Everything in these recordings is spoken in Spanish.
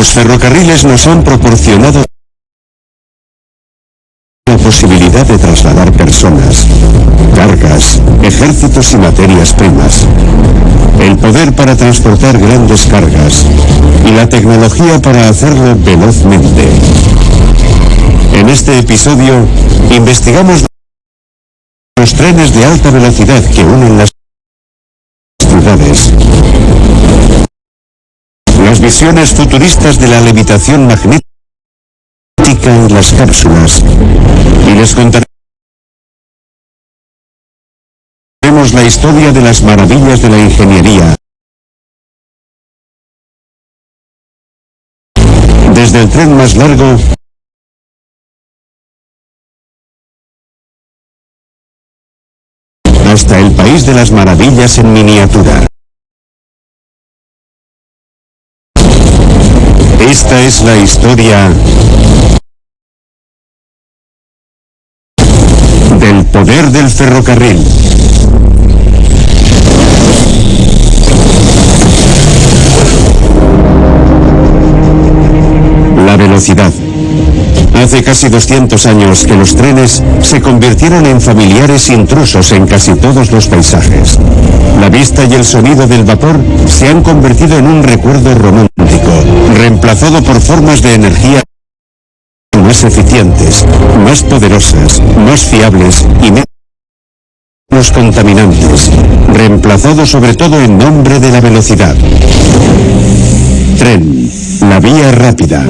Los ferrocarriles nos han proporcionado la posibilidad de trasladar personas, cargas, ejércitos y materias primas, el poder para transportar grandes cargas y la tecnología para hacerlo velozmente. En este episodio investigamos los trenes de alta velocidad que unen las ciudades, las visiones futuristas de la levitación magnética y las cápsulas, y les contaremos la historia de las maravillas de la ingeniería, desde el tren más largo hasta el país de las maravillas en miniatura. Esta es la historia del poder del ferrocarril. La velocidad. Hace casi 200 años que los trenes se convirtieron en familiares intrusos en casi todos los paisajes. La vista y el sonido del vapor se han convertido en un recuerdo romántico, reemplazado por formas de energía más eficientes, más poderosas, más fiables y menos contaminantes, reemplazado sobre todo en nombre de la velocidad. Tren, la vía rápida.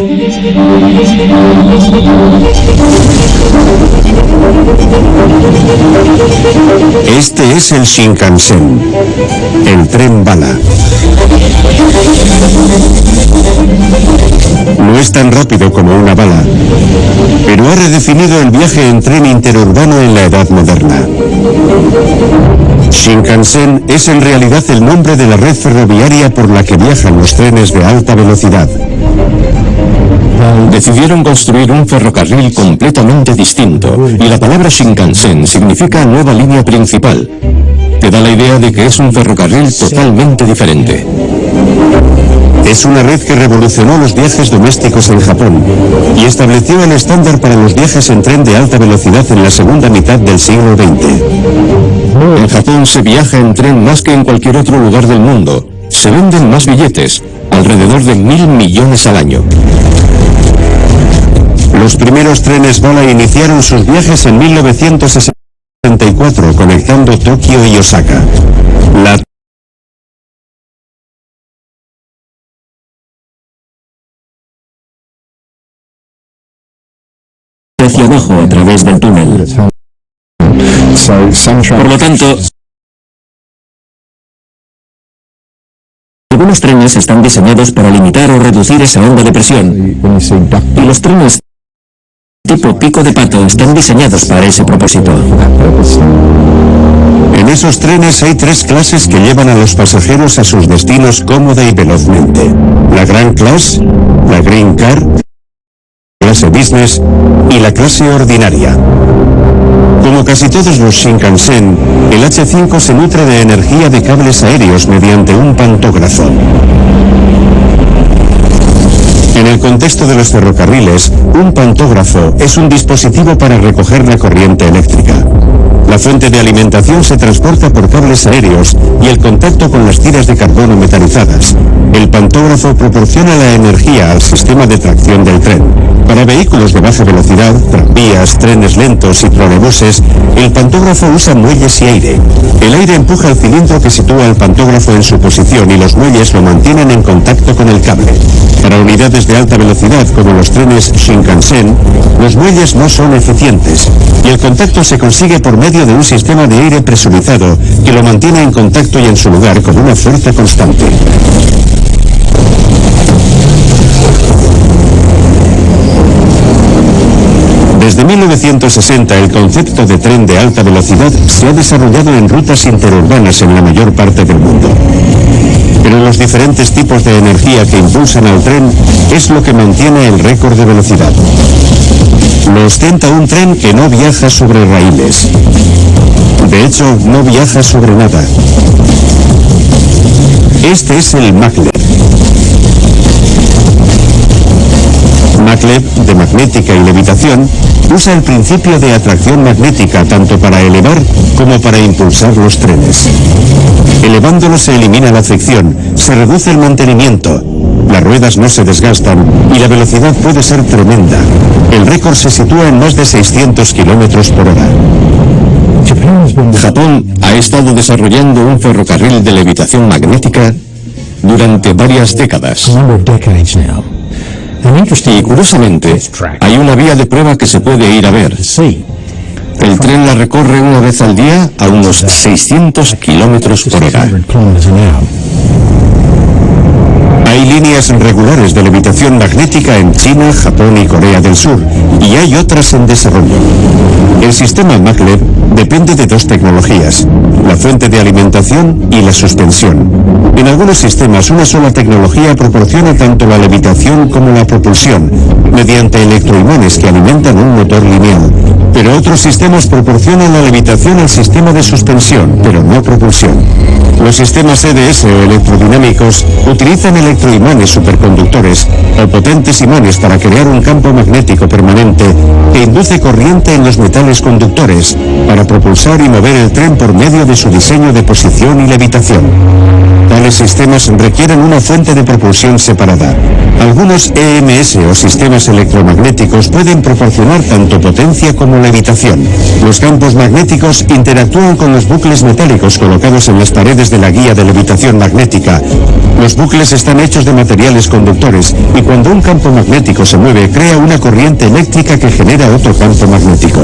Este es el Shinkansen, el tren bala. No es tan rápido como una bala, pero ha redefinido el viaje en tren interurbano en la edad moderna. Shinkansen es en realidad el nombre de la red ferroviaria por la que viajan los trenes de alta velocidad. Decidieron construir un ferrocarril completamente distinto, y la palabra Shinkansen significa nueva línea principal. Te da la idea de que es un ferrocarril totalmente diferente. Es una red que revolucionó los viajes domésticos en Japón y estableció el estándar para los viajes en tren de alta velocidad en la segunda mitad del siglo XX. En Japón se viaja en tren más que en cualquier otro lugar del mundo. Se venden más billetes, alrededor de 1.000 millones al año. Los primeros trenes bala iniciaron sus viajes en 1964, conectando Tokio y Osaka. Hacia abajo a través del túnel. Por lo tanto, algunos trenes están diseñados para limitar o reducir esa onda de presión, y los trenes tipo pico de pato están diseñados para ese propósito. En esos trenes hay 3 clases que llevan a los pasajeros a sus destinos cómoda y velozmente: la Grand Class, la Green Car, clase Business y la clase ordinaria. Como casi todos los Shinkansen, el H5 se nutre de energía de cables aéreos mediante un pantógrafo. En el contexto de los ferrocarriles, un pantógrafo es un dispositivo para recoger la corriente eléctrica. La fuente de alimentación se transporta por cables aéreos y el contacto con las tiras de carbono metalizadas. El pantógrafo proporciona la energía al sistema de tracción del tren. Para vehículos de baja velocidad, tranvías, trenes lentos y trolebuses, el pantógrafo usa muelles y aire. El aire empuja el cilindro que sitúa el pantógrafo en su posición y los muelles lo mantienen en contacto con el cable. Para unidades de alta velocidad como los trenes Shinkansen, los muelles no son eficientes y el contacto se consigue por medio de un sistema de aire presurizado que lo mantiene en contacto y en su lugar con una fuerza constante. Desde 1960 el concepto de tren de alta velocidad se ha desarrollado en rutas interurbanas en la mayor parte del mundo. Pero los diferentes tipos de energía que impulsan al tren es lo que mantiene el récord de velocidad. Lo ostenta un tren que no viaja sobre raíles. De hecho, no viaja sobre nada. Este es el Maglev. MACLEV, de magnética y levitación, usa el principio de atracción magnética tanto para elevar como para impulsar los trenes. Elevándolo se elimina la fricción, se reduce el mantenimiento, las ruedas no se desgastan y la velocidad puede ser tremenda. El récord se sitúa en más de 600 kilómetros por hora. Japón ha estado desarrollando un ferrocarril de levitación magnética durante varias décadas. Y curiosamente, hay una vía de prueba que se puede ir a ver. El tren la recorre una vez al día a unos 600 kilómetros por hora. Hay líneas regulares de levitación magnética en China, Japón y Corea del Sur, y hay otras en desarrollo. El sistema MACLEV depende de dos tecnologías, la fuente de alimentación y la suspensión. En algunos sistemas, una sola tecnología proporciona tanto la levitación como la propulsión, mediante electroimanes que alimentan un motor lineal. Pero otros sistemas proporcionan la levitación al sistema de suspensión, pero no propulsión. Los sistemas EDS o electrodinámicos utilizan electroimanes superconductores o potentes imanes para crear un campo magnético permanente que induce corriente en los metales conductores para propulsar y mover el tren por medio de su diseño de posición y levitación. Tales sistemas requieren una fuente de propulsión separada. Algunos EMS o sistemas electromagnéticos pueden proporcionar tanto potencia como levitación. Los campos magnéticos interactúan con los bucles metálicos colocados en las paredes de la guía de levitación magnética. Los bucles están hechos de materiales conductores y cuando un campo magnético se mueve crea una corriente eléctrica que genera otro campo magnético.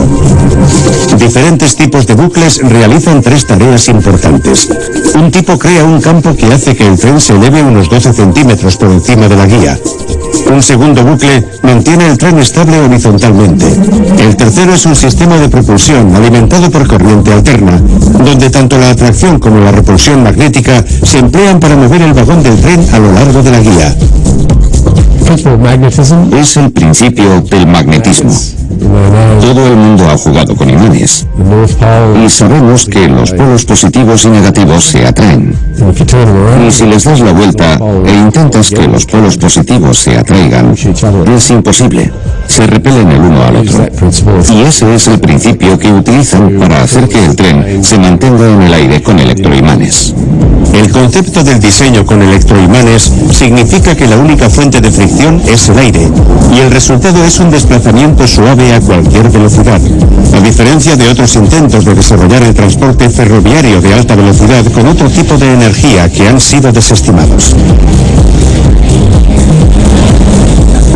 Diferentes tipos de bucles realizan tres tareas importantes. Un tipo crea un campo que hace que el tren se eleve unos 12 centímetros por encima de la guía. Un segundo bucle mantiene el tren estable horizontalmente. El tercero es un sistema de propulsión alimentado por corriente alterna, donde tanto la atracción como la repulsión magnética se emplean para mover el vagón del tren a lo largo de la guía. Es el principio del magnetismo. Todo el mundo ha jugado con imanes y sabemos que los polos positivos y negativos se atraen. Y si les das la vuelta e intentas que los polos positivos se atraigan, es imposible. Se repelen el uno al otro. Y ese es el principio que utilizan para hacer que el tren se mantenga en el aire con electroimanes. El concepto del diseño con electroimanes significa que la única fuente de fricción es el aire, y el resultado es un desplazamiento suave a cualquier velocidad, a diferencia de otros intentos de desarrollar el transporte ferroviario de alta velocidad con otro tipo de energía que han sido desestimados.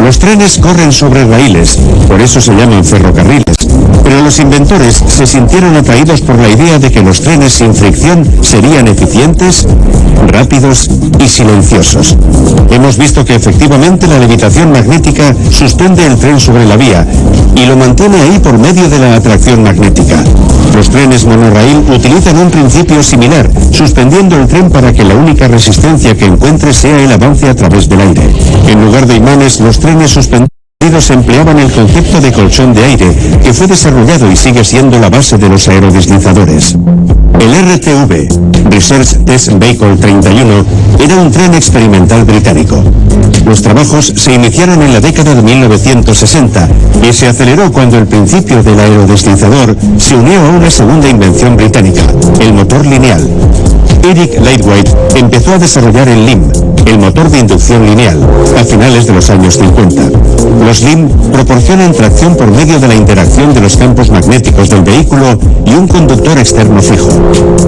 Los trenes corren sobre raíles, por eso se llaman ferrocarriles, pero los inventores se sintieron atraídos por la idea de que los trenes sin fricción serían eficientes, rápidos y silenciosos. Hemos visto que efectivamente la levitación magnética suspende el tren sobre la vía y lo mantiene ahí por medio de la atracción magnética. Los trenes monorraíl utilizan un principio similar, suspendiendo el tren para que la única resistencia que encuentre sea el avance a través del aire. En lugar de imanes, los trenes suspendidos empleaban el concepto de colchón de aire, que fue desarrollado y sigue siendo la base de los aerodeslizadores. El RTV, Research Test Vehicle 31, era un tren experimental británico. Los trabajos se iniciaron en la década de 1960 y se aceleró cuando el principio del aerodeslizador se unió a una segunda invención británica, el motor lineal. Eric Lightweight empezó a desarrollar el LIM, el motor de inducción lineal, a finales de los años 50. Los LIM proporcionan tracción por medio de la interacción de los campos magnéticos del vehículo y un conductor externo fijo.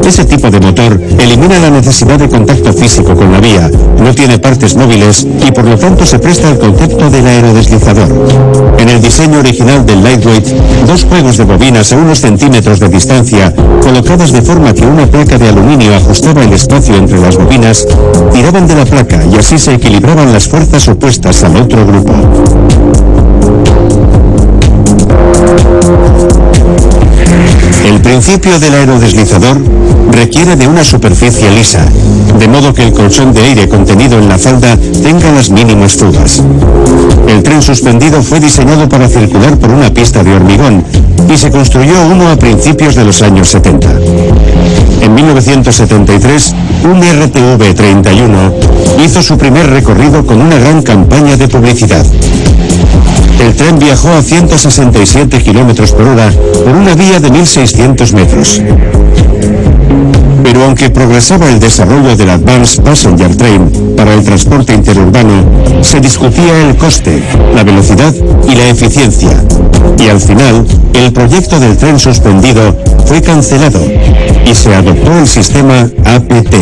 Ese tipo de motor elimina la necesidad de contacto físico con la vía, no tiene partes móviles y por lo tanto se presta al concepto del aerodeslizador. En el diseño original del Lightweight, dos juegos de bobinas a unos centímetros de distancia, colocadas de forma que una placa de aluminio ajustaba el espacio entre las bobinas, tiraban de la placa y así se equilibraban las fuerzas opuestas al otro grupo. El principio del aerodeslizador requiere de una superficie lisa, de modo que el colchón de aire contenido en la falda tenga las mínimas fugas. El tren suspendido fue diseñado para circular por una pista de hormigón y se construyó uno a principios de los años 70. En 1973, un RTV-31 hizo su primer recorrido con una gran campaña de publicidad. El tren viajó a 167 km por hora por una vía de 1.600 metros. Pero aunque progresaba el desarrollo del Advanced Passenger Train para el transporte interurbano, se discutía el coste, la velocidad y la eficiencia. Y al final, el proyecto del tren suspendido fue cancelado y se adoptó el sistema APT.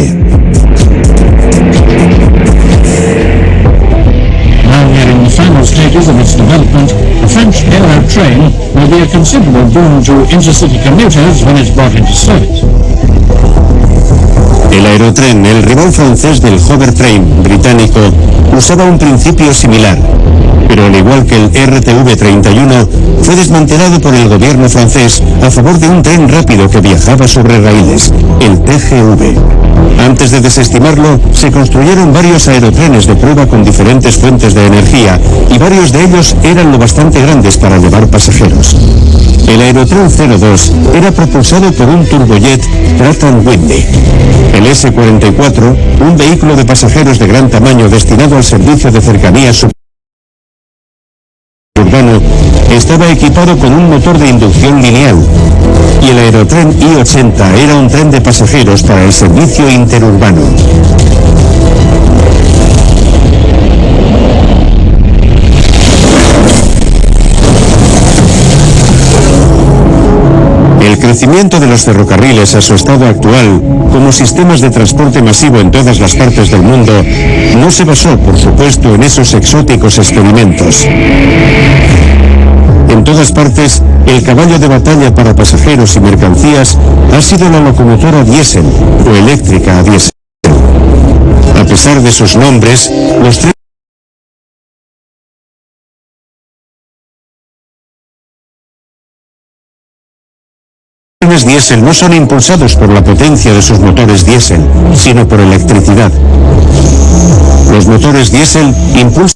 Now we are in the final stages of its development. The French Aero train will be a considerable boon to intercity commuters when it's brought into service. El Aerotren, el rival francés del Hovertrain británico, usaba un principio similar, pero al igual que el RTV-31, fue desmantelado por el gobierno francés a favor de un tren rápido que viajaba sobre raíles, el TGV. Antes de desestimarlo, se construyeron varios aerotrenes de prueba con diferentes fuentes de energía, y varios de ellos eran lo bastante grandes para llevar pasajeros. El Aerotren 02 era propulsado por un turbojet Pratt & Whitney. El S-44, un vehículo de pasajeros de gran tamaño destinado al servicio de cercanías suburbano, estaba equipado con un motor de inducción lineal, y el Aerotren I-80 era un tren de pasajeros para el servicio interurbano. El crecimiento de los ferrocarriles a su estado actual, como sistemas de transporte masivo en todas las partes del mundo, no se basó, por supuesto, en esos exóticos experimentos. En todas partes, el caballo de batalla para pasajeros y mercancías ha sido la locomotora diésel o eléctrica a diésel. A pesar de sus nombres, los trenes diésel no son impulsados por la potencia de sus motores diésel, sino por electricidad. Los motores diésel impulsan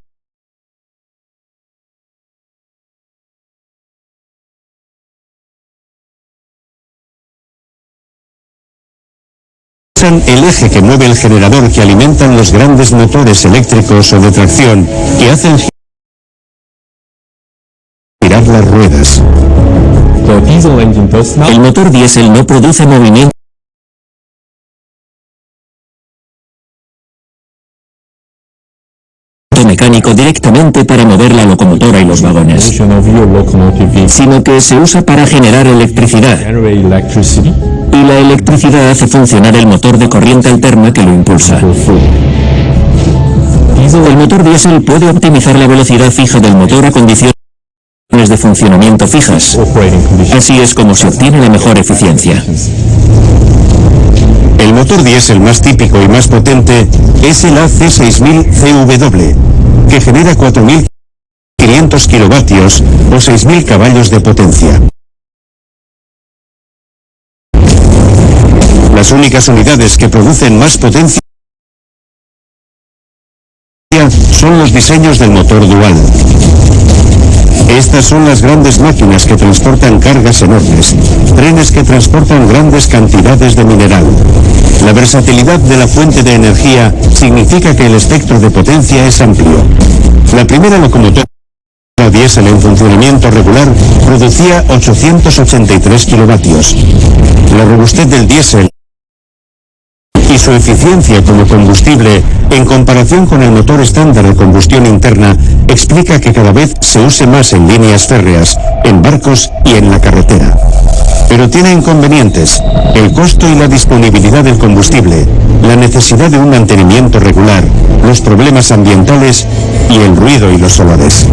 el eje que mueve el generador que alimentan los grandes motores eléctricos o de tracción que hacen girar las ruedas. El motor diésel no produce movimiento mecánico directamente para mover la locomotora y los vagones, sino que se usa para generar electricidad. Y la electricidad hace funcionar el motor de corriente alterna que lo impulsa. El motor diésel puede optimizar la velocidad fija del motor a condiciones de funcionamiento fijas. Así es como se obtiene la mejor eficiencia. El motor diésel más típico y más potente es el AC6000 CW, que genera 4.500 kilovatios o 6.000 caballos de potencia. Las únicas unidades que producen más potencia son los diseños del motor dual. Estas son las grandes máquinas que transportan cargas enormes, trenes que transportan grandes cantidades de mineral. La versatilidad de la fuente de energía significa que el espectro de potencia es amplio. La primera locomotora diésel en funcionamiento regular producía 883 kilovatios. La robustez del diésel y su eficiencia como combustible, en comparación con el motor estándar de combustión interna, explica que cada vez se use más en líneas férreas, en barcos y en la carretera. Pero tiene inconvenientes: el costo y la disponibilidad del combustible, la necesidad de un mantenimiento regular, los problemas ambientales y el ruido y los olores.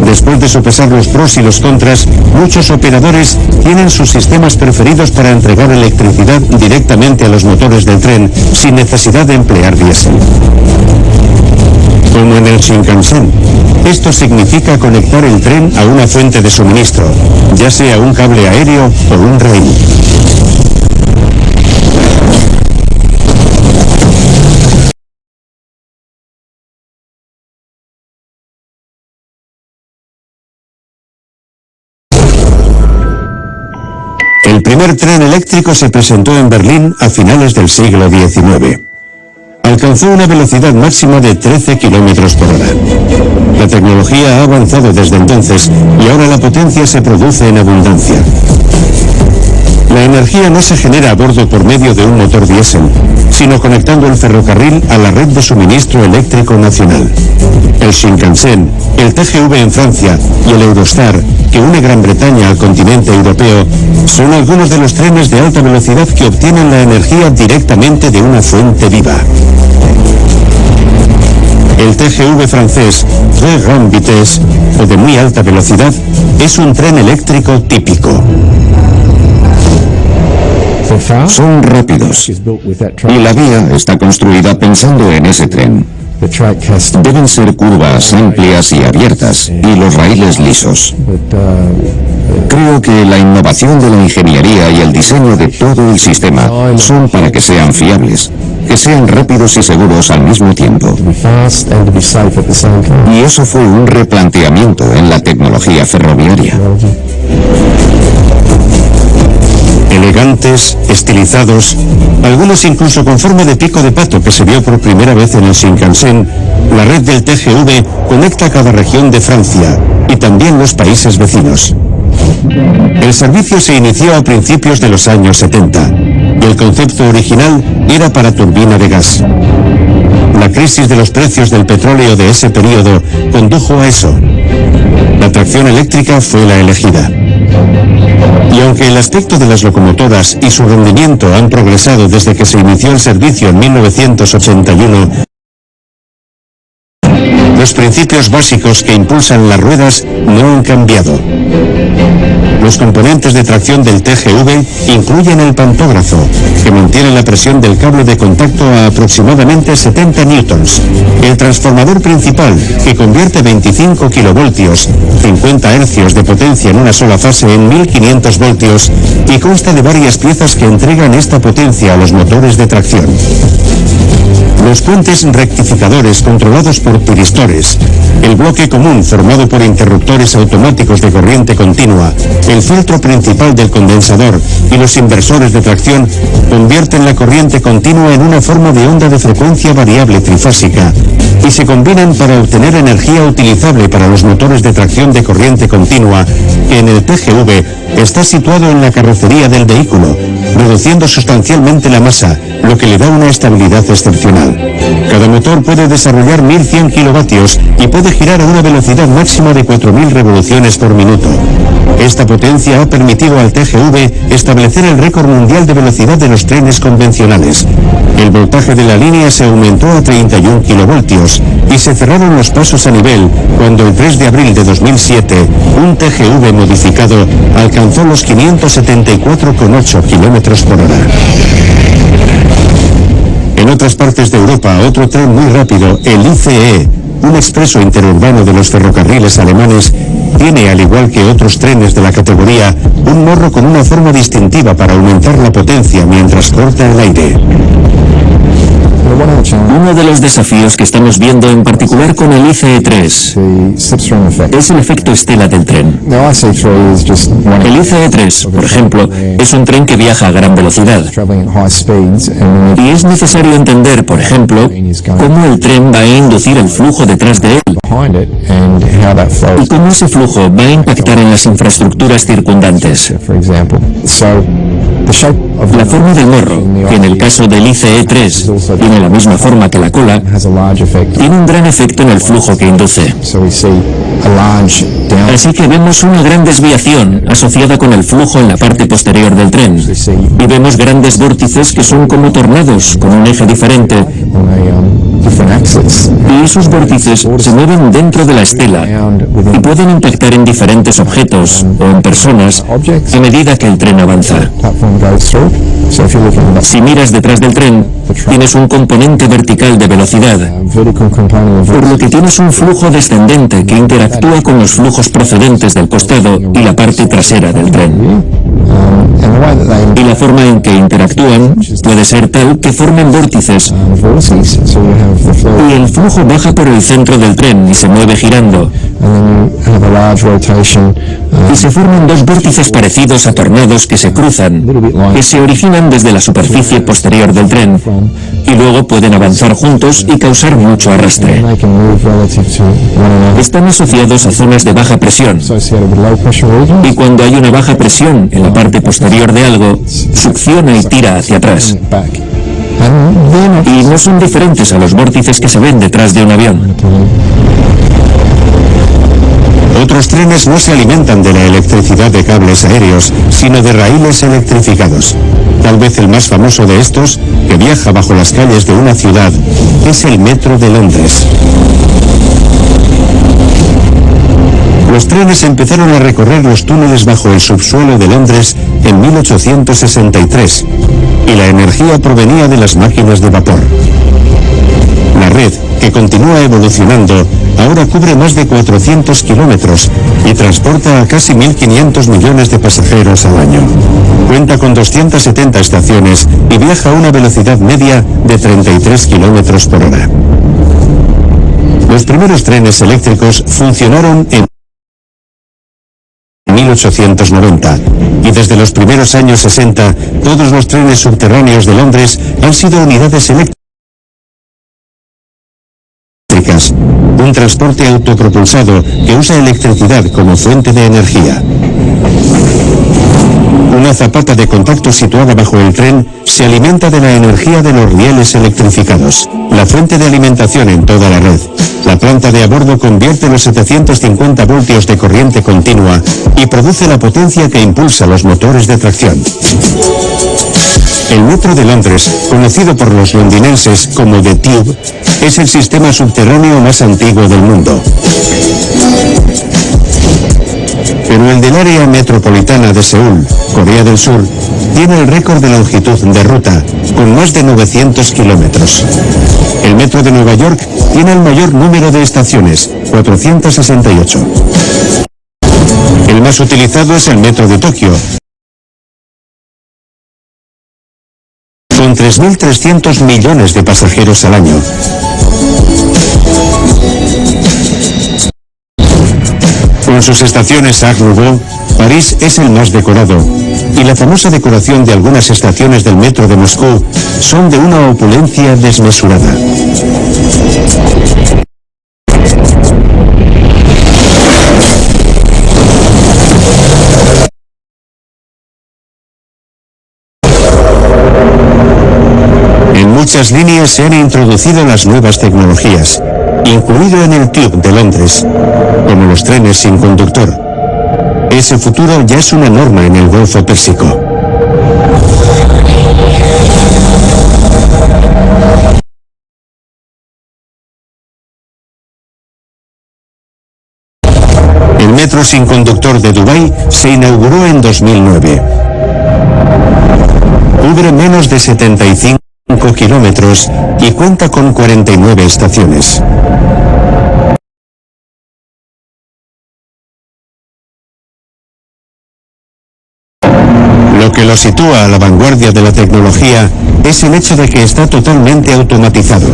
Después de sopesar los pros y los contras, muchos operadores tienen sus sistemas preferidos para entregar electricidad directamente a los motores del tren sin necesidad de emplear diésel. Como en el Shinkansen. Esto significa conectar el tren a una fuente de suministro, ya sea un cable aéreo o un rail. El primer tren eléctrico se presentó en Berlín a finales del siglo XIX. Alcanzó una velocidad máxima de 13 kilómetros por hora. La tecnología ha avanzado desde entonces y ahora la potencia se produce en abundancia. La energía no se genera a bordo por medio de un motor diésel, sino conectando el ferrocarril a la red de suministro eléctrico nacional. El Shinkansen, el TGV en Francia y el Eurostar, que une Gran Bretaña al continente europeo, son algunos de los trenes de alta velocidad que obtienen la energía directamente de una fuente viva. El TGV francés Très Grande Vitesse, o de muy alta velocidad, es un tren eléctrico típico. Son rápidos y la vía está construida pensando en ese tren. Deben ser curvas amplias y abiertas y los raíles lisos. Creo que la innovación de la ingeniería y el diseño de todo el sistema son para que sean fiables, que sean rápidos y seguros al mismo tiempo. Y eso fue un replanteamiento en la tecnología ferroviaria. Elegantes, estilizados, algunos incluso con forma de pico de pato que se vio por primera vez en el Shinkansen, la red del TGV conecta cada región de Francia y también los países vecinos. El servicio se inició a principios de los años 70 y el concepto original era para turbina de gas. La crisis de los precios del petróleo de ese periodo condujo a eso. La tracción eléctrica fue la elegida. Y aunque el aspecto de las locomotoras y su rendimiento han progresado desde que se inició el servicio en 1981, los principios básicos que impulsan las ruedas no han cambiado. Los componentes de tracción del TGV incluyen el pantógrafo, que mantiene la presión del cable de contacto a aproximadamente 70 newtons, el transformador principal, que convierte 25 kilovoltios, 50 hercios de potencia en una sola fase en 1500 voltios, y consta de varias piezas que entregan esta potencia a los motores de tracción. Los puentes rectificadores controlados por piristores, el bloque común formado por interruptores automáticos de corriente continua, el filtro principal del condensador y los inversores de tracción convierten la corriente continua en una forma de onda de frecuencia variable trifásica y se combinan para obtener energía utilizable para los motores de tracción de corriente continua, que en el TGV está situado en la carrocería del vehículo, reduciendo sustancialmente la masa, lo que le da una estabilidad excepcional. Cada motor puede desarrollar 1100 kilovatios y puede girar a una velocidad máxima de 4000 revoluciones por minuto. Esta potencia ha permitido al TGV establecer el récord mundial de velocidad de los trenes convencionales. El voltaje de la línea se aumentó a 31 kilovoltios y se cerraron los pasos a nivel cuando el 3 de abril de 2007 un TGV modificado alcanzó los 574,8 kilómetros por hora. En otras partes de Europa, otro tren muy rápido, el ICE, un expreso interurbano de los ferrocarriles alemanes, tiene, al igual que otros trenes de la categoría, un morro con una forma distintiva para aumentar la potencia mientras corta el aire. Uno de los desafíos que estamos viendo en particular con el ICE-3 es el efecto estela del tren. El ICE-3, por ejemplo, es un tren que viaja a gran velocidad. Y es necesario entender, por ejemplo, cómo el tren va a inducir el flujo detrás de él y cómo ese flujo va a impactar en las infraestructuras circundantes. La forma del morro, que en el caso del ICE-3 tiene la misma forma que la cola, tiene un gran efecto en el flujo que induce. Así que vemos una gran desviación asociada con el flujo en la parte posterior del tren. Y vemos grandes vórtices que son como tornados, con un eje diferente. Y esos vórtices se mueven dentro de la estela y pueden impactar en diferentes objetos o en personas a medida que el tren avanza. Si miras detrás del tren, tienes un componente vertical de velocidad, por lo que tienes un flujo descendente que interactúa con los flujos procedentes del costado y la parte trasera del tren. Y la forma en que interactúan puede ser tal que formen vórtices, y el flujo baja por el centro del tren y se mueve girando. Y se forman dos vórtices parecidos a tornados que se cruzan, que se originan desde la superficie posterior del tren, y luego pueden avanzar juntos y causar mucho arrastre. Están asociados a zonas de baja presión, y cuando hay una baja presión en la parte posterior de algo, succiona y tira hacia atrás. Y no son diferentes a los vórtices que se ven detrás de un avión. Otros trenes no se alimentan de la electricidad de cables aéreos, sino de raíles electrificados. Tal vez el más famoso de estos, que viaja bajo las calles de una ciudad, es el Metro de Londres. Los trenes empezaron a recorrer los túneles bajo el subsuelo de Londres en 1863, y la energía provenía de las máquinas de vapor. La red, que continúa evolucionando, ahora cubre más de 400 kilómetros y transporta a casi 1.500 millones de pasajeros al año. Cuenta con 270 estaciones y viaja a una velocidad media de 33 kilómetros por hora. Los primeros trenes eléctricos funcionaron en 1890, y desde los primeros años 60, todos los trenes subterráneos de Londres han sido unidades eléctricas. Un transporte autopropulsado que usa electricidad como fuente de energía. Una zapata de contacto situada bajo el tren se alimenta de la energía de los rieles electrificados, la fuente de alimentación en toda la red. La planta de a bordo convierte los 750 voltios de corriente continua y produce la potencia que impulsa los motores de tracción. El Metro de Londres, conocido por los londinenses como The Tube, es el sistema subterráneo más antiguo del mundo. Pero el del área metropolitana de Seúl, Corea del Sur, tiene el récord de longitud de ruta, con más de 900 kilómetros. El Metro de Nueva York tiene el mayor número de estaciones, 468. El más utilizado es el Metro de Tokio, con 3.300 millones de pasajeros al año. Con sus estaciones Art Nouveau, París es el más decorado, y la famosa decoración de algunas estaciones del metro de Moscú son de una opulencia desmesurada. En muchas líneas se han introducido las nuevas tecnologías, incluido en el Tube de Londres, como los trenes sin conductor. Ese futuro ya es una norma en el Golfo Pérsico. El metro sin conductor de Dubái se inauguró en 2009. Cubre menos de 75 kilómetros y cuenta con 49 estaciones. Lo que lo sitúa a la vanguardia de la tecnología es el hecho de que está totalmente automatizado.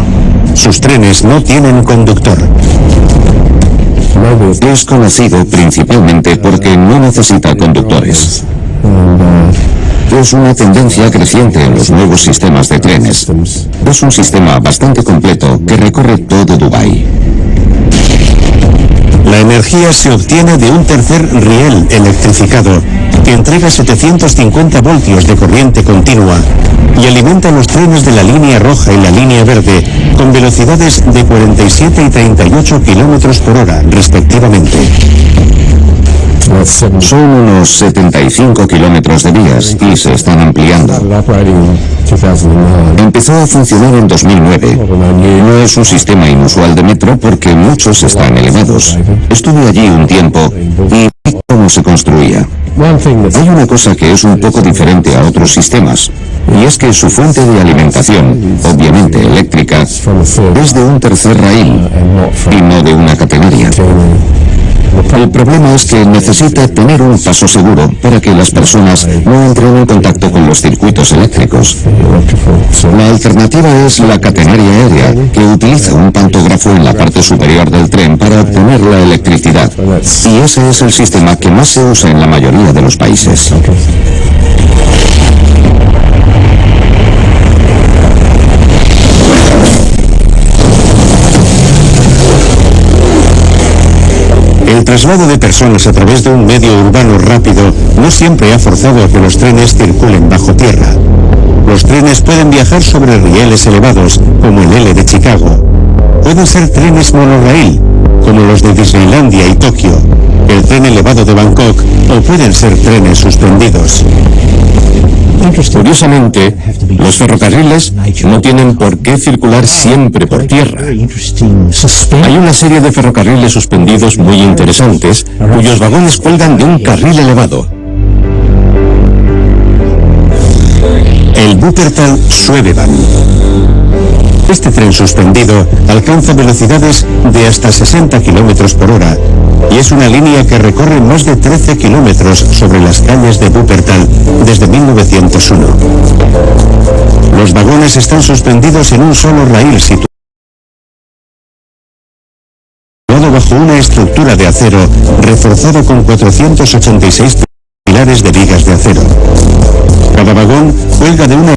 Sus trenes no tienen conductor. Es conocido principalmente porque no necesita conductores. Es una tendencia creciente en los nuevos sistemas de trenes. Es un sistema bastante completo que recorre todo Dubái. La energía se obtiene de un tercer riel electrificado que entrega 750 voltios de corriente continua y alimenta los trenes de la línea roja y la línea verde con velocidades de 47 y 38 kilómetros por hora, respectivamente. Son unos 75 kilómetros de vías y se están ampliando. Empezó a funcionar en 2009. No es un sistema inusual de metro porque muchos están elevados. Estuve allí un tiempo y vi cómo se construía. Hay una cosa que es un poco diferente a otros sistemas, y es que su fuente de alimentación, obviamente eléctrica, es de un tercer raíl y no de una catenaria. El problema es que necesita tener un paso seguro para que las personas no entren en contacto con los circuitos eléctricos. La alternativa es la catenaria aérea, que utiliza un pantógrafo en la parte superior del tren para obtener la electricidad. Y ese es el sistema que más se usa en la mayoría de los países. El traslado de personas a través de un medio urbano rápido no siempre ha forzado a que los trenes circulen bajo tierra. Los trenes pueden viajar sobre rieles elevados, como el L de Chicago. Pueden ser trenes monorraíl, como los de Disneylandia y Tokio, el tren elevado de Bangkok, o pueden ser trenes suspendidos. Curiosamente, los ferrocarriles no tienen por qué circular siempre por tierra. Hay una serie de ferrocarriles suspendidos muy interesantes, cuyos vagones cuelgan de un carril elevado. El Wuppertal-Schwebebahn. Este tren suspendido alcanza velocidades de hasta 60 km por hora y es una línea que recorre más de 13 kilómetros sobre las calles de Wuppertal desde 1901. Los vagones están suspendidos en un solo raíl situado bajo una estructura de acero reforzado con 486 pilares de vigas de acero. Cada vagón cuelga de una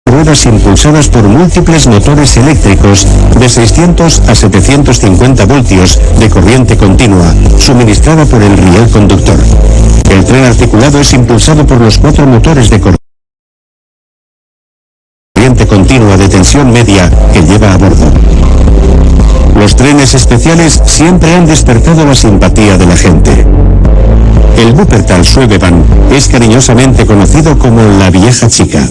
ruedas impulsadas por múltiples motores eléctricos de 600 a 750 voltios de corriente continua, suministrada por el riel conductor. El tren articulado es impulsado por los 4 motores de corriente continua de tensión media que lleva a bordo. Los trenes especiales siempre han despertado la simpatía de la gente. El Wuppertal-Schwebebahn es cariñosamente conocido como la vieja chica.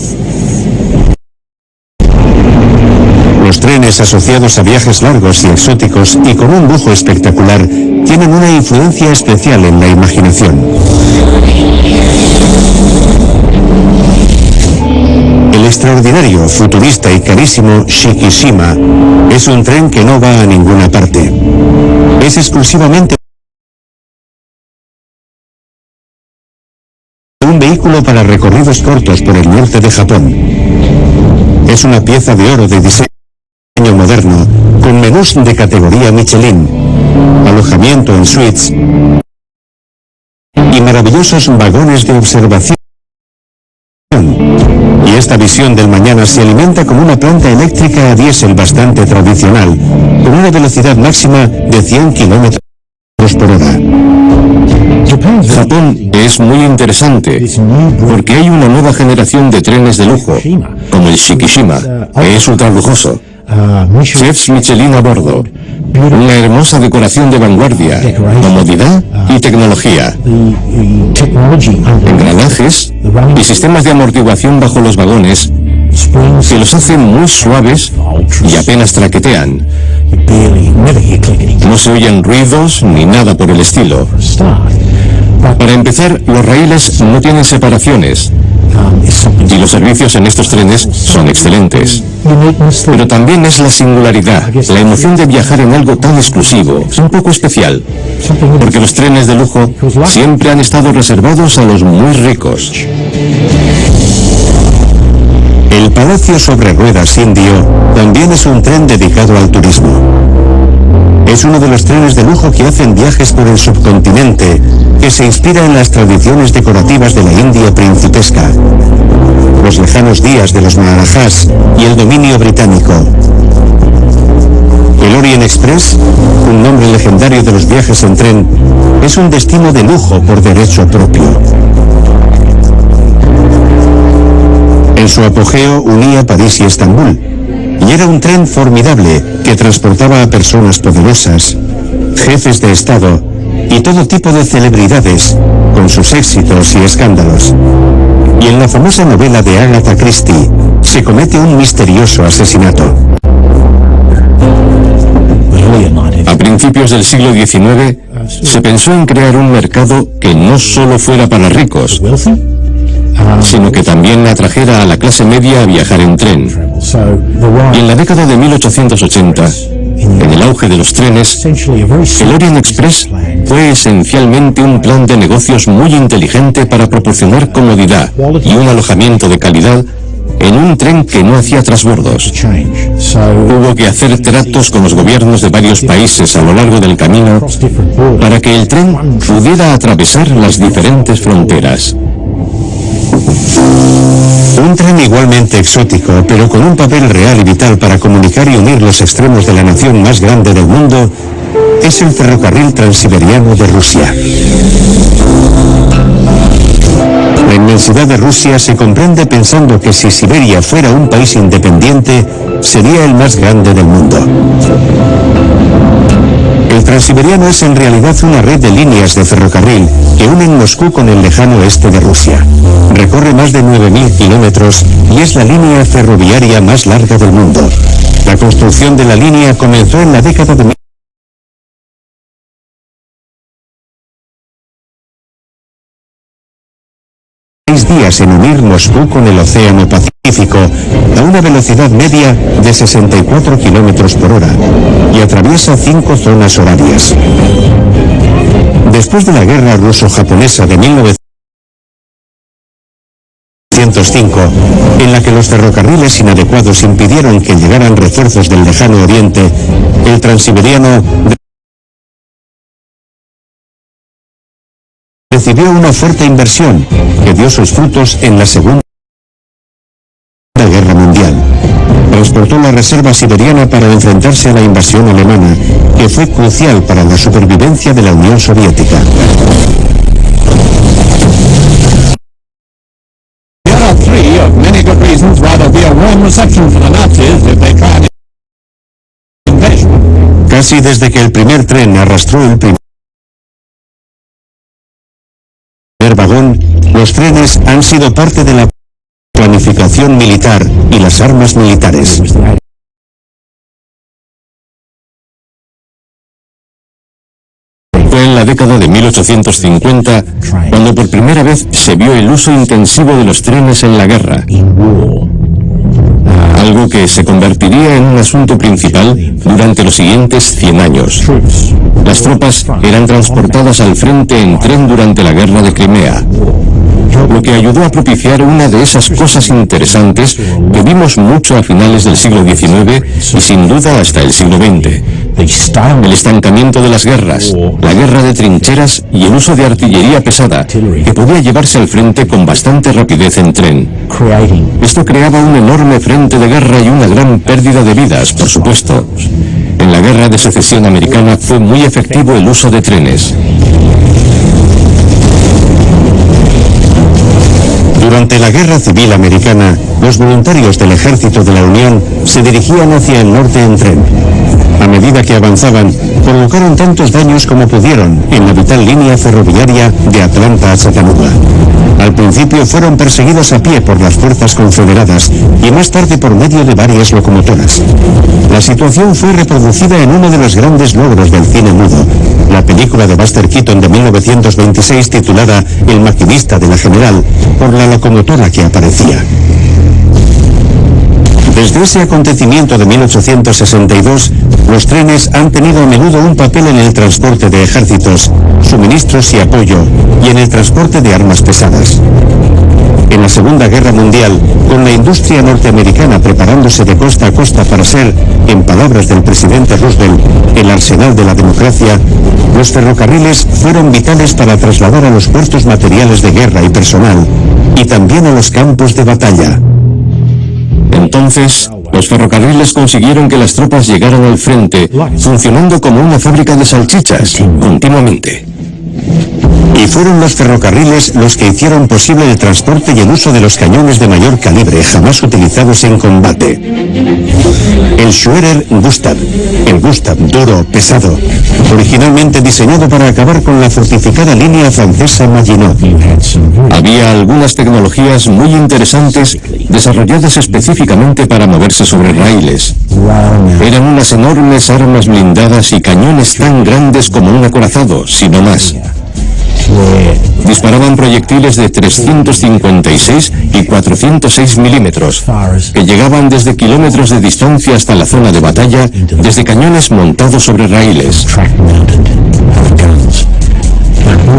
Los trenes asociados a viajes largos y exóticos y con un lujo espectacular tienen una influencia especial en la imaginación. El extraordinario, futurista y carísimo Shikishima es un tren que no va a ninguna parte. Es exclusivamente un vehículo para recorridos cortos por el norte de Japón. Es una pieza de oro de diseño moderno, con menús de categoría Michelin, alojamiento en suites y maravillosos vagones de observación. Y esta visión del mañana se alimenta con una planta eléctrica a diésel bastante tradicional, con una velocidad máxima de 100 km por hora. Japón es muy interesante porque hay una nueva generación de trenes de lujo, como el Shikishima, que es ultra lujoso. Chefs Michelin a bordo, una hermosa decoración de vanguardia, comodidad y tecnología, engranajes y sistemas de amortiguación bajo los vagones que los hacen muy suaves y apenas traquetean. No se oyen ruidos ni nada por el estilo. Para empezar, los raíles no tienen separaciones y los servicios en estos trenes son excelentes. Pero también es la singularidad, la emoción de viajar en algo tan exclusivo, un poco especial, porque los trenes de lujo siempre han estado reservados a los muy ricos. El Palacio sobre Ruedas Indio también es un tren dedicado al turismo. Es uno de los trenes de lujo que hacen viajes por el subcontinente, que se inspira en las tradiciones decorativas de la India principesca, los lejanos días de los Maharajas y el dominio británico. El Orient Express, un nombre legendario de los viajes en tren, es un destino de lujo por derecho propio. En su apogeo unía París y Estambul, y era un tren formidable que transportaba a personas poderosas, jefes de Estado y todo tipo de celebridades, con sus éxitos y escándalos. Y en la famosa novela de Agatha Christie se comete un misterioso asesinato. A principios del siglo XIX se pensó en crear un mercado que no solo fuera para ricos, sino que también atrajera a la clase media a viajar en tren. Y en la década de 1880 En el auge de los trenes, el Orient Express fue esencialmente un plan de negocios muy inteligente para proporcionar comodidad y un alojamiento de calidad en un tren que no hacía transbordos. Hubo que hacer tratos con los gobiernos de varios países a lo largo del camino para que el tren pudiera atravesar las diferentes fronteras. Un tren igualmente exótico, pero con un papel real y vital para comunicar y unir los extremos de la nación más grande del mundo, es el ferrocarril transiberiano de Rusia. La inmensidad de Rusia se comprende pensando que si Siberia fuera un país independiente, sería el más grande del mundo. El transiberiano es en realidad una red de líneas de ferrocarril que unen Moscú con el lejano este de Rusia. Recorre más de 9.000 kilómetros y es la línea ferroviaria más larga del mundo. La construcción de la línea comenzó en la década de 6 días en unir Moscú con el Océano Pacífico a una velocidad media de 64 kilómetros por hora y atraviesa 5 zonas horarias. Después de la guerra ruso-japonesa de 1905, en la que los ferrocarriles inadecuados impidieron que llegaran refuerzos del lejano oriente, el transiberiano recibió una fuerte inversión que dio sus frutos en la Segunda Guerra Mundial. Transportó la reserva siberiana para enfrentarse a la invasión alemana, que fue crucial para la supervivencia de la Unión Soviética. There are 3 of many good reasons why there'll be a warm reception for the Nazis if they try an invasion. Casi desde que el primer tren arrastró el primer vagón, los trenes han sido parte de la planificación militar y las armas militares. Fue en la década de 1850 cuando por primera vez se vio el uso intensivo de los trenes en la guerra. Algo que se convertiría en un asunto principal durante los siguientes 100 años. Las tropas eran transportadas al frente en tren durante la guerra de Crimea, lo que ayudó a propiciar una de esas cosas interesantes que vimos mucho a finales del siglo XIX y sin duda hasta el siglo XX. El estancamiento de las guerras, la guerra de trincheras y el uso de artillería pesada, que podía llevarse al frente con bastante rapidez en tren. Esto creaba un enorme frente de guerra y una gran pérdida de vidas, por supuesto. En la guerra de secesión americana fue muy efectivo el uso de trenes. Durante la Guerra Civil Americana, los voluntarios del Ejército de la Unión se dirigían hacia el norte en tren. A medida que avanzaban, provocaron tantos daños como pudieron en la vital línea ferroviaria de Atlanta a Chattanooga. Al principio fueron perseguidos a pie por las fuerzas confederadas y más tarde por medio de varias locomotoras. La situación fue reproducida en uno de los grandes logros del cine mudo, la película de Buster Keaton de 1926 titulada El maquinista de la General, por la locomotora que aparecía. Desde ese acontecimiento de 1862, los trenes han tenido a menudo un papel en el transporte de ejércitos, suministros y apoyo, y en el transporte de armas pesadas. En la Segunda Guerra Mundial, con la industria norteamericana preparándose de costa a costa para ser, en palabras del presidente Roosevelt, el arsenal de la democracia, los ferrocarriles fueron vitales para trasladar a los puertos materiales de guerra y personal, y también a los campos de batalla. Entonces, los ferrocarriles consiguieron que las tropas llegaran al frente, funcionando como una fábrica de salchichas, continuamente. Y fueron los ferrocarriles los que hicieron posible el transporte y el uso de los cañones de mayor calibre jamás utilizados en combate. El Schwerer Gustav, el Gustav duro, pesado, originalmente diseñado para acabar con la fortificada línea francesa Maginot. Había algunas tecnologías muy interesantes desarrolladas específicamente para moverse sobre raíles. Eran unas enormes armas blindadas y cañones tan grandes como un acorazado, si no más. Disparaban proyectiles de 356 y 406 milímetros, que llegaban desde kilómetros de distancia hasta la zona de batalla, desde cañones montados sobre raíles.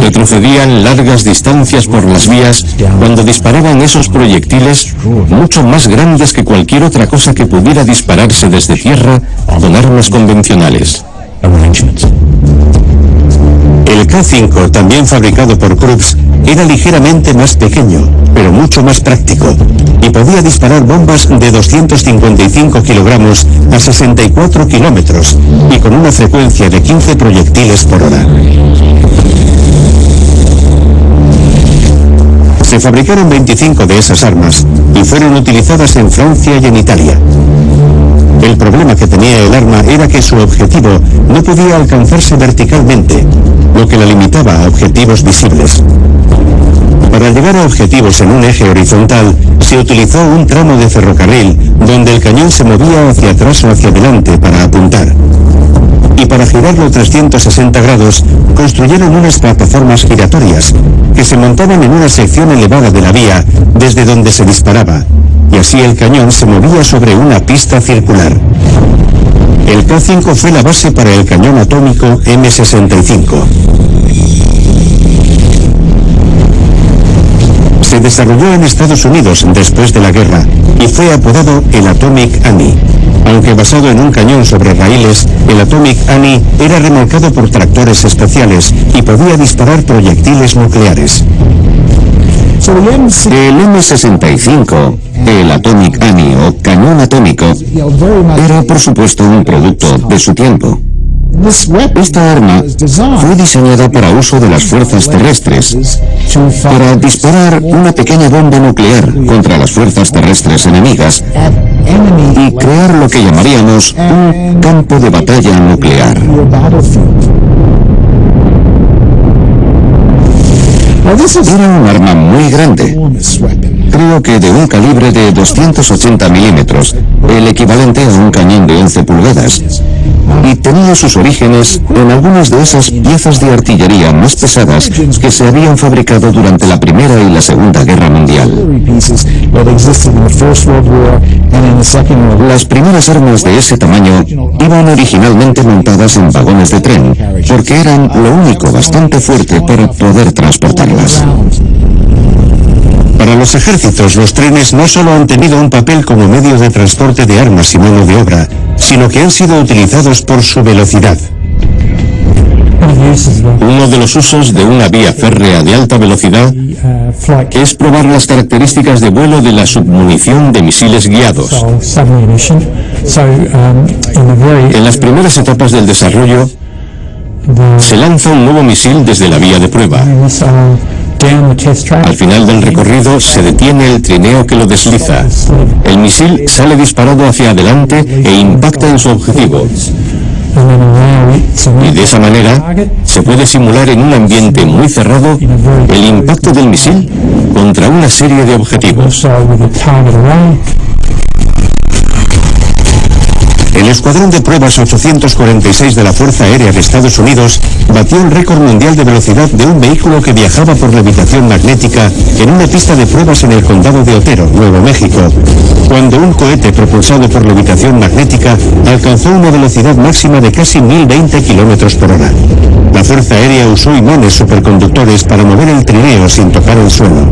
Retrocedían largas distancias por las vías cuando disparaban esos proyectiles mucho más grandes que cualquier otra cosa que pudiera dispararse desde tierra con armas convencionales. El K-5, también fabricado por Krups, era ligeramente más pequeño, pero mucho más práctico, y podía disparar bombas de 255 kilogramos a 64 kilómetros, y con una frecuencia de 15 proyectiles por hora. Se fabricaron 25 de esas armas, y fueron utilizadas en Francia y en Italia. El problema que tenía el arma era que su objetivo no podía alcanzarse verticalmente, lo que la limitaba a objetivos visibles. Para llegar a objetivos en un eje horizontal, se utilizó un tramo de ferrocarril donde el cañón se movía hacia atrás o hacia adelante para apuntar. Y para girarlo 360 grados, construyeron unas plataformas giratorias que se montaban en una sección elevada de la vía desde donde se disparaba, y así el cañón se movía sobre una pista circular. El K-5 fue la base para el cañón atómico M65. Se desarrolló en Estados Unidos después de la guerra y fue apodado el Atomic Annie. Aunque basado en un cañón sobre raíles, el Atomic Annie era remolcado por tractores especiales y podía disparar proyectiles nucleares. El M65, el Atomic Annie o cañón atómico, era por supuesto un producto de su tiempo. Esta arma fue diseñada para uso de las fuerzas terrestres, para disparar una pequeña bomba nuclear contra las fuerzas terrestres enemigas y crear lo que llamaríamos un campo de batalla nuclear. Era un arma muy grande, creo que de un calibre de 280 milímetros, el equivalente a un cañón de 11 pulgadas, y tenía sus orígenes en algunas de esas piezas de artillería más pesadas que se habían fabricado durante la Primera y la Segunda Guerra Mundial. Las primeras armas de ese tamaño iban originalmente montadas en vagones de tren, porque eran lo único bastante fuerte para poder transportarlas. Para los ejércitos, los trenes no solo han tenido un papel como medio de transporte de armas y mano de obra, sino que han sido utilizados por su velocidad. Uno de los usos de una vía férrea de alta velocidad es probar las características de vuelo de la submunición de misiles guiados. En las primeras etapas del desarrollo, se lanza un nuevo misil desde la vía de prueba. Al final del recorrido se detiene el trineo que lo desliza. El misil sale disparado hacia adelante e impacta en su objetivo. Y de esa manera se puede simular en un ambiente muy cerrado el impacto del misil contra una serie de objetivos. El Escuadrón de Pruebas 846 de la Fuerza Aérea de Estados Unidos batió el récord mundial de velocidad de un vehículo que viajaba por levitación magnética en una pista de pruebas en el condado de Otero, Nuevo México, cuando un cohete propulsado por levitación magnética alcanzó una velocidad máxima de casi 1020 kilómetros por hora. La Fuerza Aérea usó imanes superconductores para mover el trineo sin tocar el suelo.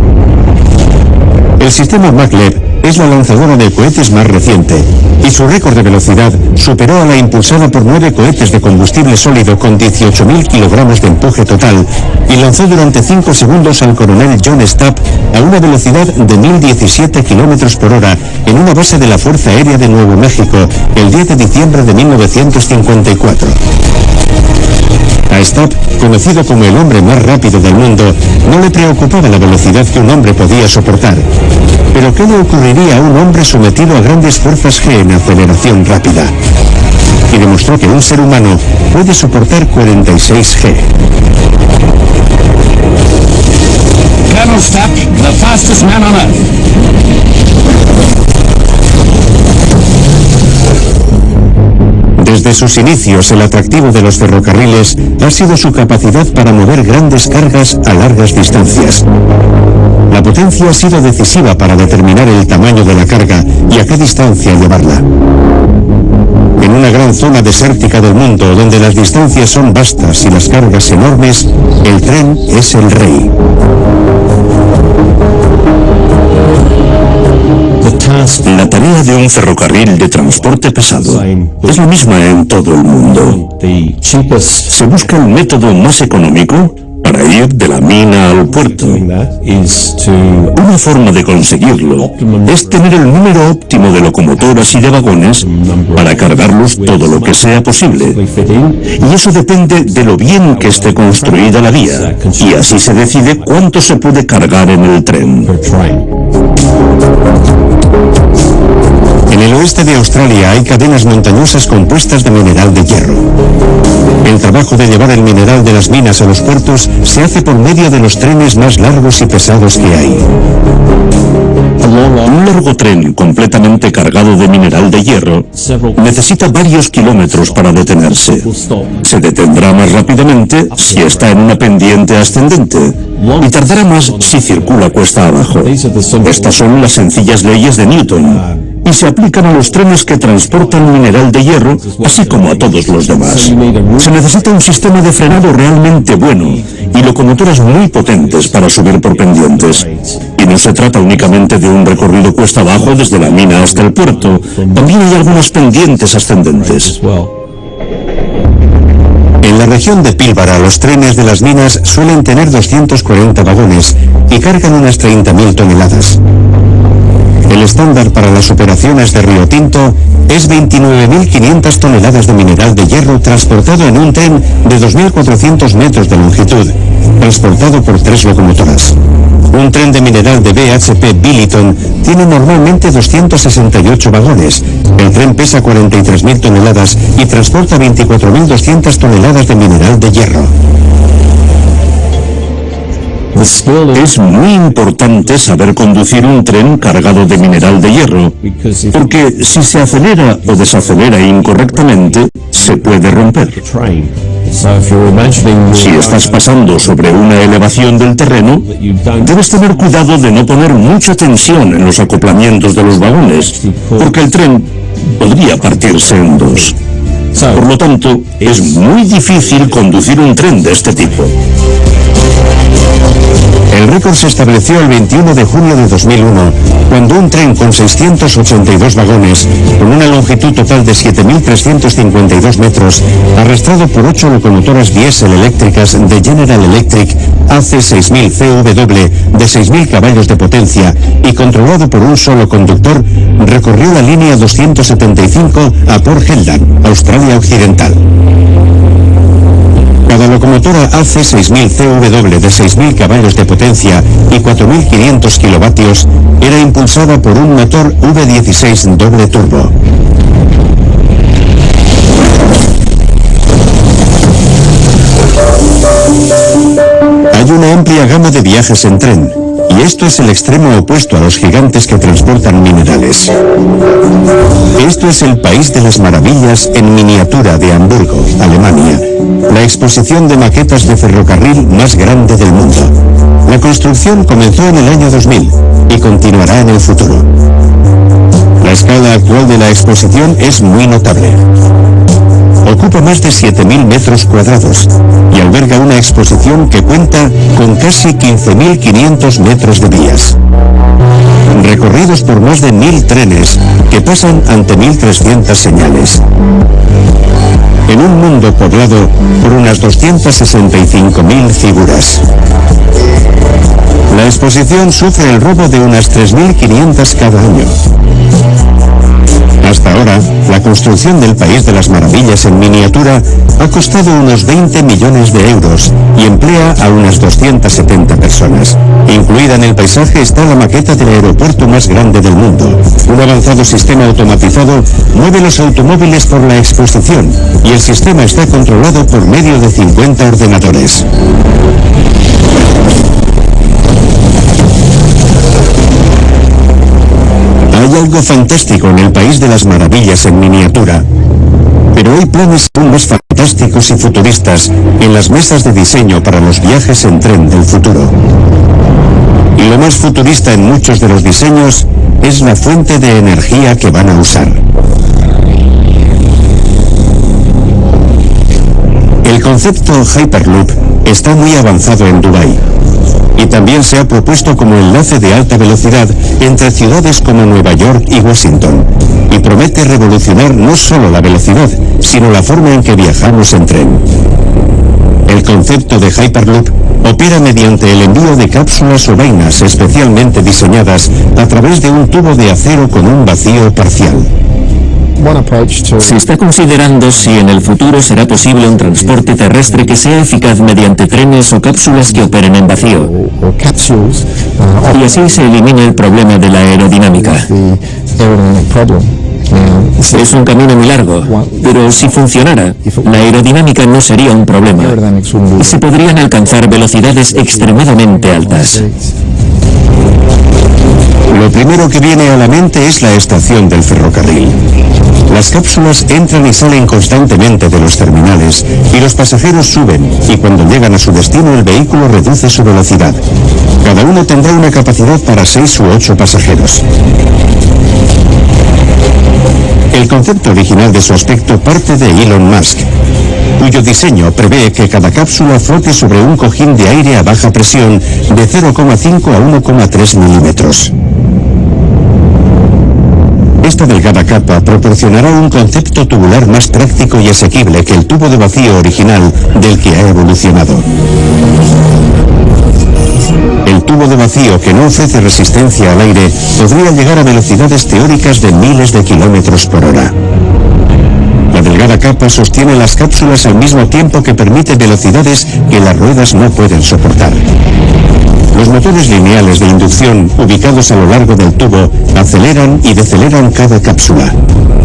El sistema Maglev es la lanzadora de cohetes más reciente, y su récord de velocidad superó a la impulsada por 9 cohetes de combustible sólido con 18.000 kilogramos de empuje total, y lanzó durante 5 segundos al coronel John Stapp a una velocidad de 1017 kilómetros por hora en una base de la Fuerza Aérea de Nuevo México el 10 de diciembre de 1954. A Stapp, conocido como el hombre más rápido del mundo, no le preocupaba la velocidad que un hombre podía soportar. Pero ¿qué le ocurriría a un hombre sometido a grandes fuerzas G en aceleración rápida? Y demostró que un ser humano puede soportar 46 G. Colonel Stapp, the fastest man on Earth. Desde sus inicios, el atractivo de los ferrocarriles ha sido su capacidad para mover grandes cargas a largas distancias. La potencia ha sido decisiva para determinar el tamaño de la carga y a qué distancia llevarla. En una gran zona desértica del mundo, donde las distancias son vastas y las cargas enormes, el tren es el rey. La tarea de un ferrocarril de transporte pesado es la misma en todo el mundo. Se busca el método más económico para ir de la mina al puerto. Una forma de conseguirlo es tener el número óptimo de locomotoras y de vagones para cargarlos todo lo que sea posible. Y eso depende de lo bien que esté construida la vía. Y así se decide cuánto se puede cargar en el tren. En el oeste de Australia hay cadenas montañosas compuestas de mineral de hierro. El trabajo de llevar el mineral de las minas a los puertos se hace por medio de los trenes más largos y pesados que hay. Un largo tren completamente cargado de mineral de hierro necesita varios kilómetros para detenerse. Se detendrá más rápidamente si está en una pendiente ascendente y tardará más si circula cuesta abajo. Estas son las sencillas leyes de Newton y se aplican a los trenes que transportan mineral de hierro, así como a todos los demás. Se necesita un sistema de frenado realmente bueno y locomotoras muy potentes para subir por pendientes. Y no se trata únicamente de un recorrido cuesta abajo desde la mina hasta el puerto, también hay algunas pendientes ascendentes. En la región de Pílbara, los trenes de las minas suelen tener 240 vagones y cargan unas 30.000 toneladas. El estándar para las operaciones de Río Tinto es 29.500 toneladas de mineral de hierro transportado en un tren de 2.400 metros de longitud, transportado por 3 locomotoras. Un tren de mineral de BHP Billiton tiene normalmente 268 vagones. El tren pesa 43.000 toneladas y transporta 24.200 toneladas de mineral de hierro. Es muy importante saber conducir un tren cargado de mineral de hierro, porque si se acelera o desacelera incorrectamente, se puede romper. Si estás pasando sobre una elevación del terreno, debes tener cuidado de no poner mucha tensión en los acoplamientos de los vagones, porque el tren podría partirse en dos. Por lo tanto, es muy difícil conducir un tren de este tipo. El récord se estableció el 21 de junio de 2001, cuando un tren con 682 vagones, con una longitud total de 7.352 metros, arrastrado por 8 locomotoras diésel eléctricas de General Electric AC6000 CW de 6.000 caballos de potencia y controlado por un solo conductor, recorrió la línea 275 a Port Hedland, Australia Occidental. Cada locomotora AC6000 CW de 6.000 caballos de potencia y 4.500 kilovatios era impulsada por un motor V16 doble turbo. Hay una amplia gama de viajes en tren, y esto es el extremo opuesto a los gigantes que transportan minerales. Esto es el País de las Maravillas en miniatura de Hamburgo, Alemania, la exposición de maquetas de ferrocarril más grande del mundo. La construcción comenzó en el año 2000 y continuará en el futuro. La escala actual de la exposición es muy notable. Ocupa más de 7.000 metros cuadrados y alberga una exposición que cuenta con casi 15.500 metros de vías, recorridos por más de 1.000 trenes que pasan ante 1.300 señales. En un mundo poblado por unas 265.000 figuras. La exposición sufre el robo de unas 3.500 cada año. Hasta ahora, la construcción del País de las Maravillas en miniatura ha costado unos 20 millones de euros y emplea a unas 270 personas. Incluida en el paisaje está la maqueta del aeropuerto más grande del mundo. Un avanzado sistema automatizado mueve los automóviles por la exposición y el sistema está controlado por medio de 50 ordenadores. Hay algo fantástico en el País de las Maravillas en miniatura. Pero hay planes aún más fantásticos y futuristas en las mesas de diseño para los viajes en tren del futuro. Y lo más futurista en muchos de los diseños es la fuente de energía que van a usar. El concepto Hyperloop está muy avanzado en Dubái y también se ha propuesto como enlace de alta velocidad entre ciudades como Nueva York y Washington, y promete revolucionar no solo la velocidad, sino la forma en que viajamos en tren. El concepto de Hyperloop opera mediante el envío de cápsulas o vainas especialmente diseñadas a través de un tubo de acero con un vacío parcial. Se está considerando si en el futuro será posible un transporte terrestre que sea eficaz mediante trenes o cápsulas que operen en vacío. Y así se elimina el problema de la aerodinámica. Es un camino muy largo, pero si funcionara, la aerodinámica no sería un problema y se podrían alcanzar velocidades extremadamente altas. Lo primero que viene a la mente es la estación del ferrocarril. Las cápsulas entran y salen constantemente de los terminales y los pasajeros suben, y cuando llegan a su destino el vehículo reduce su velocidad. Cada uno tendrá una capacidad para 6 u 8 pasajeros. El concepto original de su aspecto parte de Elon Musk, cuyo diseño prevé que cada cápsula flote sobre un cojín de aire a baja presión de 0,5 a 1,3 milímetros. Esta delgada capa proporcionará un concepto tubular más práctico y asequible que el tubo de vacío original del que ha evolucionado. El tubo de vacío, que no ofrece resistencia al aire, podría llegar a velocidades teóricas de miles de kilómetros por hora. La delgada capa sostiene las cápsulas al mismo tiempo que permite velocidades que las ruedas no pueden soportar. Los motores lineales de inducción ubicados a lo largo del tubo aceleran y deceleran cada cápsula.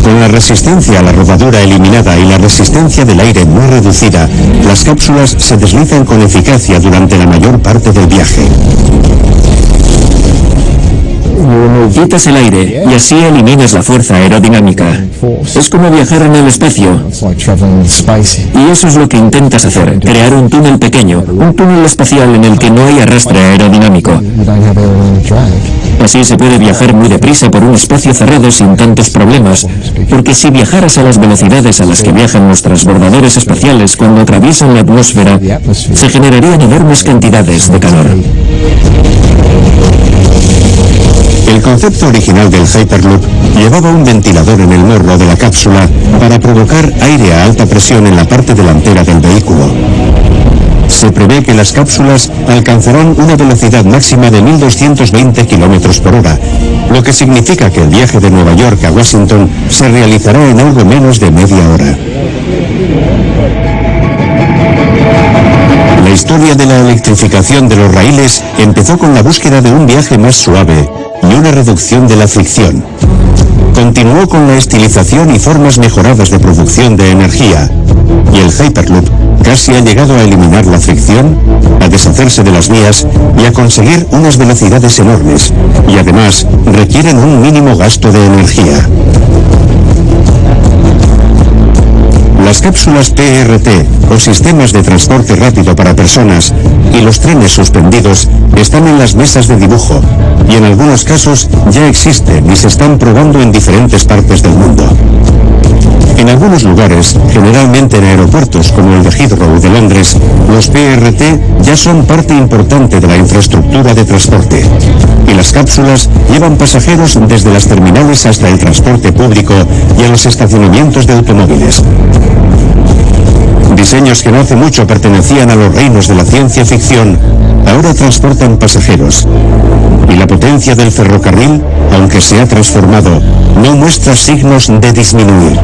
Con la resistencia a la rodadura eliminada y la resistencia del aire muy reducida, las cápsulas se deslizan con eficacia durante la mayor parte del viaje. Quitas el aire y así eliminas la fuerza aerodinámica. Es como viajar en el espacio. Y eso es lo que intentas hacer, crear un túnel pequeño, un túnel espacial en el que no hay arrastre aerodinámico. Así se puede viajar muy deprisa por un espacio cerrado sin tantos problemas, porque si viajaras a las velocidades a las que viajan los transbordadores espaciales cuando atraviesan la atmósfera, se generarían enormes cantidades de calor. El concepto original del Hyperloop llevaba un ventilador en el morro de la cápsula para provocar aire a alta presión en la parte delantera del vehículo. Se prevé que las cápsulas alcanzarán una velocidad máxima de 1.220 km por hora, lo que significa que el viaje de Nueva York a Washington se realizará en algo menos de media hora. La historia de la electrificación de los raíles empezó con la búsqueda de un viaje más suave y una reducción de la fricción. Continuó con la estilización y formas mejoradas de producción de energía, y el Hyperloop casi ha llegado a eliminar la fricción, a deshacerse de las vías y a conseguir unas velocidades enormes, y además requieren un mínimo gasto de energía. Las cápsulas PRT, o sistemas de transporte rápido para personas, y los trenes suspendidos están en las mesas de dibujo, y en algunos casos ya existen y se están probando en diferentes partes del mundo. En algunos lugares, generalmente en aeropuertos como el de Heathrow de Londres, los PRT ya son parte importante de la infraestructura de transporte. Y las cápsulas llevan pasajeros desde las terminales hasta el transporte público y a los estacionamientos de automóviles. Diseños que no hace mucho pertenecían a los reinos de la ciencia ficción, ahora transportan pasajeros. Y la potencia del ferrocarril, aunque se ha transformado, no muestra signos de disminuir.